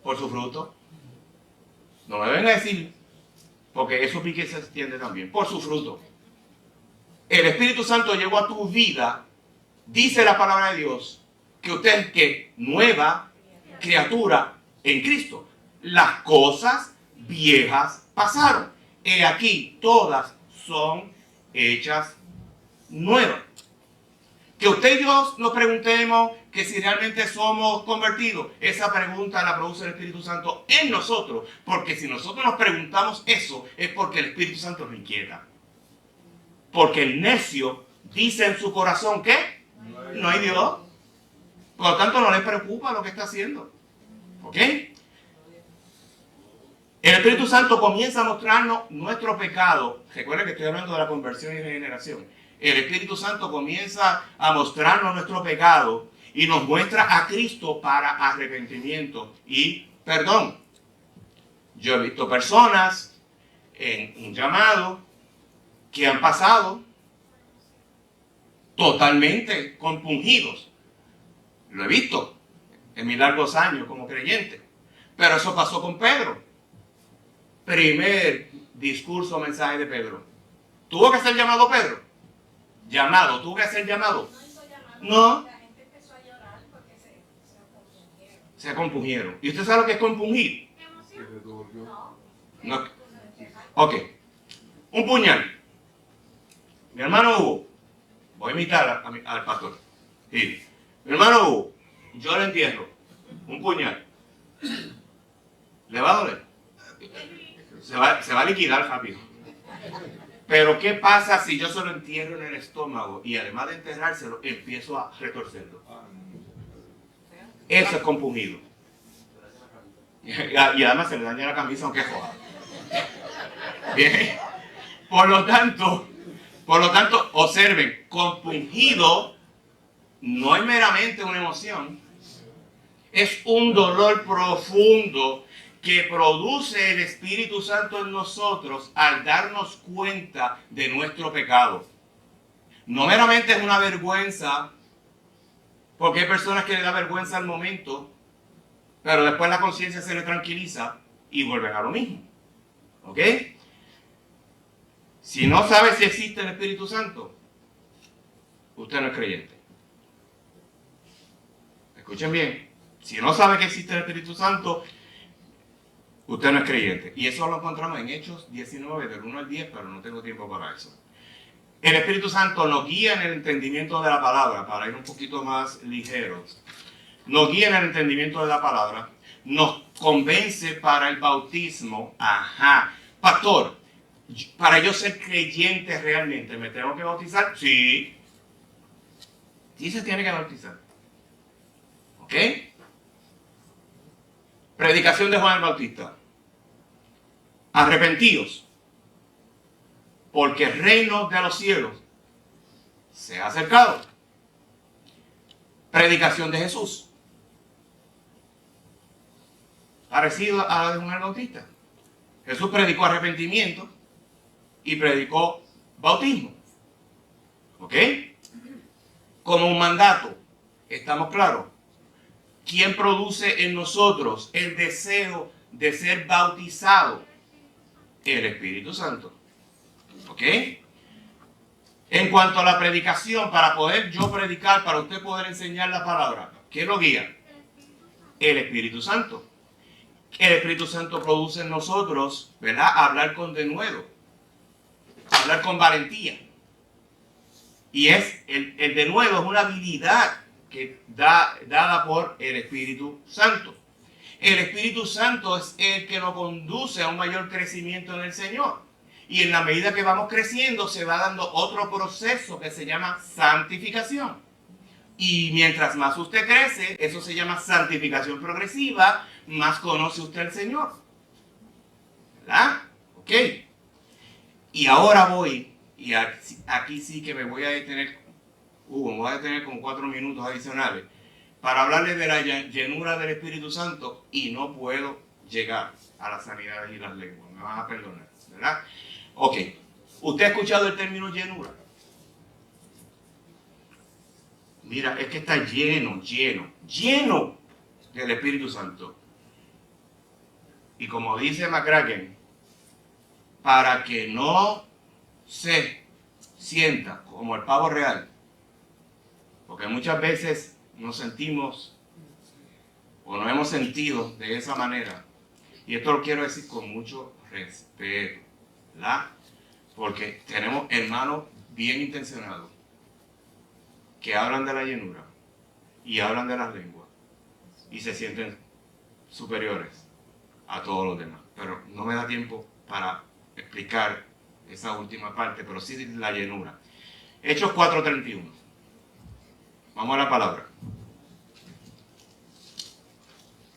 Por su fruto. No me venga a decir, porque eso pique se extiende también. Por su fruto. El Espíritu Santo llegó a tu vida, dice la palabra de Dios, que usted es que nueva criatura en Cristo. Las cosas viejas pasaron. He aquí, todas son hechas nuevas. Que usted y yo nos preguntemos que si realmente somos convertidos, esa pregunta la produce el Espíritu Santo en nosotros. Porque si nosotros nos preguntamos eso, es porque el Espíritu Santo nos inquieta. Porque el necio dice en su corazón que no hay Dios. Por lo tanto, no le preocupa lo que está haciendo. ¿Ok? El Espíritu Santo comienza a mostrarnos nuestro pecado. Recuerden que estoy hablando de la conversión y regeneración. El Espíritu Santo comienza a mostrarnos nuestro pecado y nos muestra a Cristo para arrepentimiento y perdón. Yo he visto personas en un llamado que han pasado totalmente compungidos. Lo he visto en mis largos años como creyente. Pero eso pasó con Pedro. Primer discurso, mensaje de Pedro. ¿Tuvo que ser llamado Pedro? Llamado, ¿tuvo que ser llamado? No hizo llamado. No. La gente empezó a llorar porque se compungieron. Se compungieron. ¿Y usted sabe lo que es compungir? Emoción. No. No. Ok. Un puñal. Mi hermano Hugo. Voy a imitar al pastor. Sí. Mi hermano Hugo. Yo le entierro. Un puñal. ¿Le va a doler? Se va a liquidar rápido. Pero ¿qué pasa si yo se lo entierro en el estómago y además de enterrárselo, empiezo a retorcerlo? Eso es compungido. Y además se le daña la camisa aunque joda. Bien. Por lo tanto, observen, compungido no es meramente una emoción, es un dolor profundo que produce el Espíritu Santo en nosotros al darnos cuenta de nuestro pecado. No meramente es una vergüenza, porque hay personas que le da vergüenza al momento, pero después la conciencia se le tranquiliza y vuelven a lo mismo. ¿Ok? Si no sabe si existe el Espíritu Santo, usted no es creyente. Escuchen bien. Si no sabe que existe el Espíritu Santo, usted no es creyente. Y eso lo encontramos en Hechos 19, del 1 al 10, pero no tengo tiempo para eso. El Espíritu Santo nos guía en el entendimiento de la palabra, para ir un poquito más ligeros. Nos guía en el entendimiento de la palabra. Nos convence para el bautismo. Ajá. Pastor, para yo ser creyente realmente, ¿me tengo que bautizar? Sí. Sí se tiene que bautizar. ¿Ok? Predicación de Juan el Bautista. Arrepentidos, porque el reino de los cielos se ha acercado. Predicación de Jesús. Parecido a la de Juan el Bautista. Jesús predicó arrepentimiento y predicó bautismo. ¿Ok? Como un mandato. ¿Estamos claros? ¿Quién produce en nosotros el deseo de ser bautizado? El Espíritu Santo. ¿Ok? En cuanto a la predicación, para poder yo predicar, para usted poder enseñar la palabra, ¿quién lo guía? El Espíritu Santo. El Espíritu Santo produce en nosotros, ¿verdad? Hablar con denuedo. Hablar con valentía. Y es el denuedo es una habilidad que dada por el Espíritu Santo. El Espíritu Santo es el que nos conduce a un mayor crecimiento en el Señor. Y en la medida que vamos creciendo, se va dando otro proceso que se llama santificación. Y mientras más usted crece, eso se llama santificación progresiva, más conoce usted al Señor. ¿Verdad? Ok. Y ahora voy, y aquí sí que me voy a detener, me voy a detener con 4 minutos adicionales, para hablarles de la llenura del Espíritu Santo y no puedo llegar a las sanidades y las lenguas. Me van a perdonar, ¿verdad? Ok. ¿Usted ha escuchado el término llenura? Mira, es que está lleno del Espíritu Santo. Y como dice McCracken, para que no se sienta como el pavo real, porque muchas veces nos sentimos o nos hemos sentido de esa manera, y esto lo quiero decir con mucho respeto, ¿verdad? Porque tenemos hermanos bien intencionados que hablan de la llenura y hablan de las lenguas y se sienten superiores a todos los demás. Pero no me da tiempo para explicar esa última parte, pero sí la llenura. Hechos 4:31. Vamos a la palabra.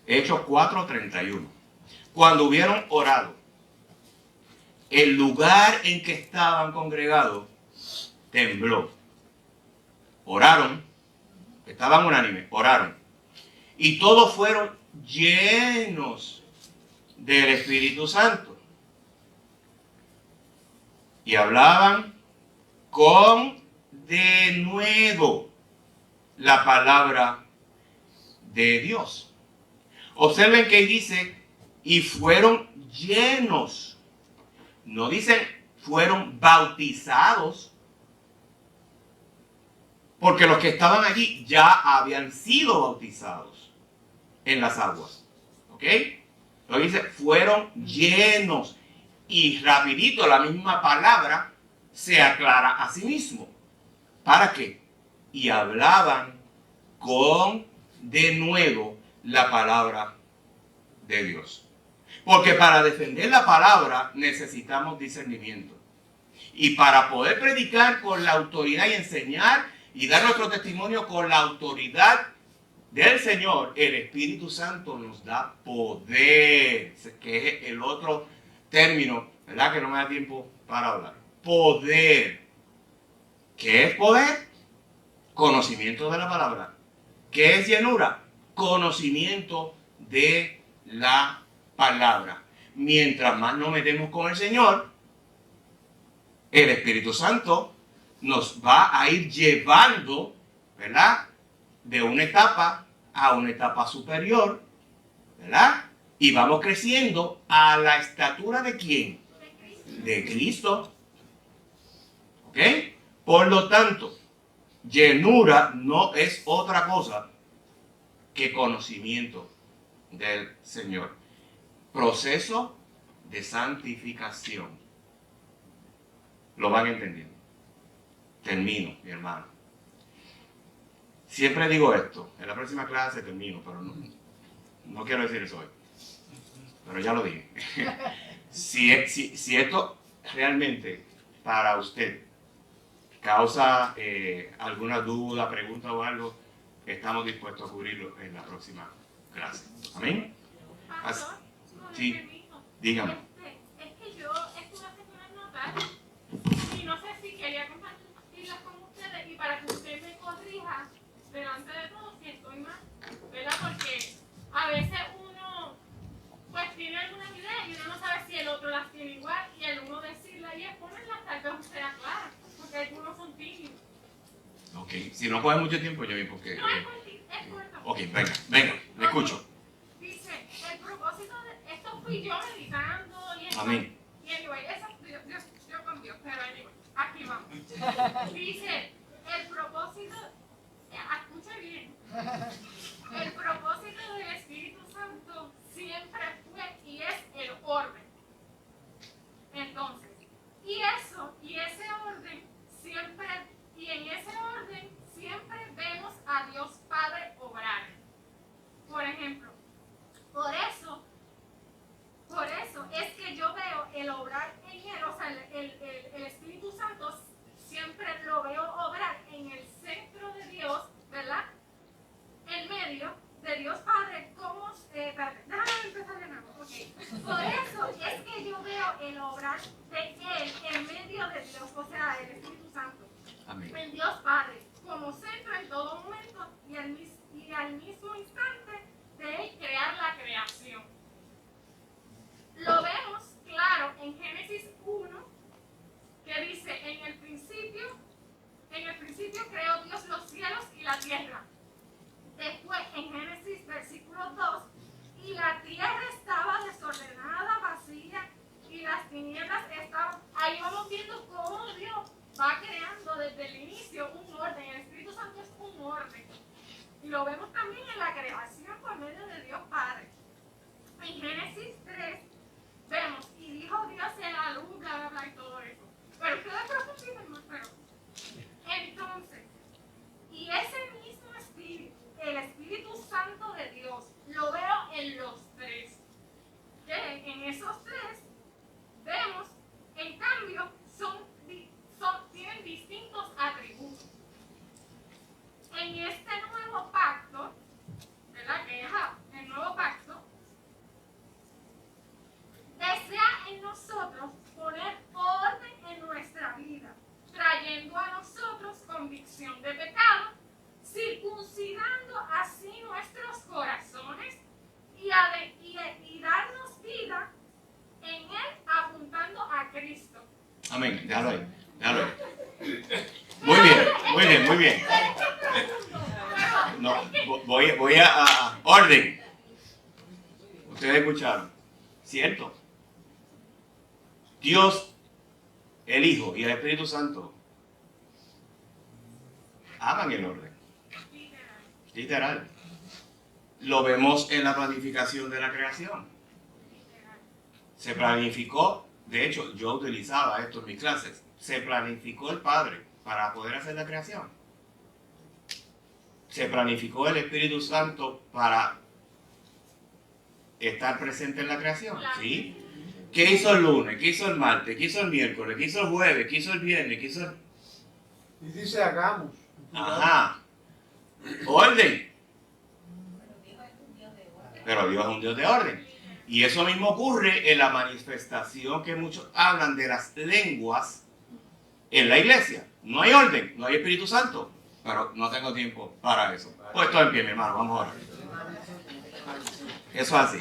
Hechos 4:31. Cuando hubieron orado, el lugar en que estaban congregados tembló. Oraron, estaban unánimes, oraron. Y todos fueron llenos del Espíritu Santo. Y hablaban con denuedo la palabra de Dios. Observen que dice, y fueron llenos. No dicen, fueron bautizados. Porque los que estaban allí ya habían sido bautizados en las aguas. ¿Ok? Lo dice, fueron llenos. Y rapidito la misma palabra se aclara a sí mismo. ¿Para qué? Y hablaban con denuedo la palabra de Dios. Porque para defender la palabra necesitamos discernimiento. Y para poder predicar con la autoridad y enseñar y dar nuestro testimonio con la autoridad del Señor, el Espíritu Santo nos da poder, que es el otro término, ¿verdad? Que no me da tiempo para hablar. Poder. ¿Qué es poder? Conocimiento de la palabra. ¿Qué es llenura? Conocimiento de la palabra. Mientras más nos metemos con el Señor, el Espíritu Santo nos va a ir llevando, ¿verdad? De una etapa a una etapa superior, ¿verdad? Y vamos creciendo a la estatura de ¿quién? De Cristo. ¿Ok? Por lo tanto, llenura no es otra cosa que conocimiento del Señor. Proceso de santificación. Lo van entendiendo. Termino, mi hermano. Siempre digo esto. En la próxima clase termino, pero no quiero decir eso hoy. Pero ya lo dije. Si esto realmente para usted causa alguna duda, pregunta o algo, estamos dispuestos a cubrirlo en la próxima clase. ¿Amén? Pastor, con Sí. el permiso. Dígame. Es que yo estuve haciendo unas notas y no sé si quería compartirlas con ustedes y para que usted me corrija delante de todos si estoy mal, ¿verdad? Porque a veces uno pues tiene algunas ideas y uno no sabe si el otro las tiene igual y el uno decirla y exponerlas tal vez usted aclara, porque algunos son tímidos. Ok. Si no coge mucho tiempo, yo vi porque... No es cortito, es corto. Ok, venga, le escucho. Dice, el propósito de esto fui yo meditando y eso. Amén. Y anyway, eso yo con Dios, pero anyway, aquí vamos. Dice, el propósito, escucha bien, el propósito del Espíritu Santo siempre fue y es el orden. Entonces, y ese orden siempre, y en ese orden siempre vemos a Dios Padre obrar. Por ejemplo, por eso es que yo veo el obrar en él, o sea, el Espíritu Santo siempre lo veo obrar en el centro de Dios, ¿verdad? En medio de Dios Padre, como, déjame empezar de nuevo, ok. Por eso es que yo veo el obrar de él en medio de Dios, o sea, el Espíritu Santo, Amén. en Dios Padre, como centro en todo momento y al mismo instante de él crear la creación. Lo vemos claro en Génesis 1, que dice, en el principio creó Dios los cielos y la tierra. Después en Génesis versículo 2, y la tierra estaba desordenada, vacía, y las tinieblas estaban. Ahí vamos viendo cómo Dios va creando desde el inicio un orden. El Espíritu Santo es un orden. Y lo vemos también en la creación. en este nuevo pacto, ¿verdad? Que es el nuevo pacto, desea en nosotros poner orden en nuestra vida, trayendo a nosotros convicción de pecado, circuncidando así nuestros corazones y darnos vida en Él, apuntando a Cristo. Amén. Déjalo ahí. Déjalo ahí. Muy bien, muy bien, muy bien. No, voy a orden. Ustedes escucharon. ¿Cierto? Dios, el Hijo y el Espíritu Santo aman el orden. Literal. Lo vemos en la planificación de la creación. Se planificó, de hecho, yo utilizaba esto en mis clases. Se planificó el Padre para poder hacer la creación. Se planificó el Espíritu Santo para estar presente en la creación. ¿Sí? ¿Qué hizo el lunes? ¿Qué hizo el martes? ¿Qué hizo el miércoles? ¿Qué hizo el jueves? ¿Qué hizo el viernes? ¿Qué hizo el... Y dice hagamos. Ajá. Orden. Pero Dios es un Dios de orden. Pero Dios es un Dios de orden. Y eso mismo ocurre en la manifestación que muchos hablan de las lenguas en la iglesia. No hay orden, no hay Espíritu Santo. Pero no tengo tiempo para eso. Puesto en pie, mi hermano, vamos a orar. Eso es así.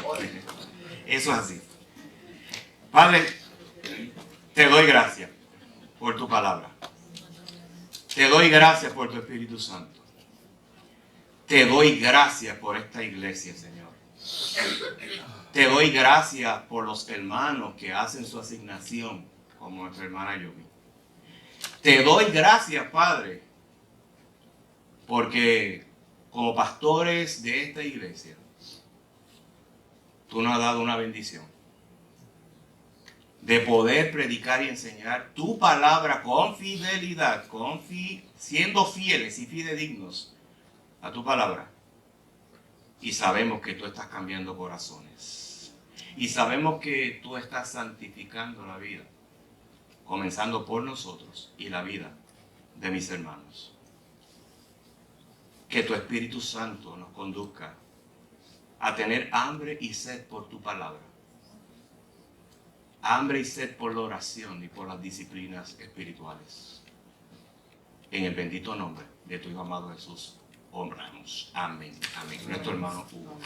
Eso es así. Padre, te doy gracias por tu palabra. Te doy gracias por tu Espíritu Santo. Te doy gracias por esta iglesia, Señor. Te doy gracias por los hermanos que hacen su asignación, como nuestra hermana Yomi. Te doy gracias, Padre, porque como pastores de esta iglesia, tú nos has dado una bendición de poder predicar y enseñar tu palabra con fidelidad, siendo fieles y fidedignos a tu palabra. Y sabemos que tú estás cambiando corazones. Y sabemos que tú estás santificando la vida, comenzando por nosotros y la vida de mis hermanos. Que tu Espíritu Santo nos conduzca a tener hambre y sed por tu palabra. Hambre y sed por la oración y por las disciplinas espirituales. En el bendito nombre de tu Hijo amado Jesús, honramos. Amén. Amén. Nuestro hermano Hugo.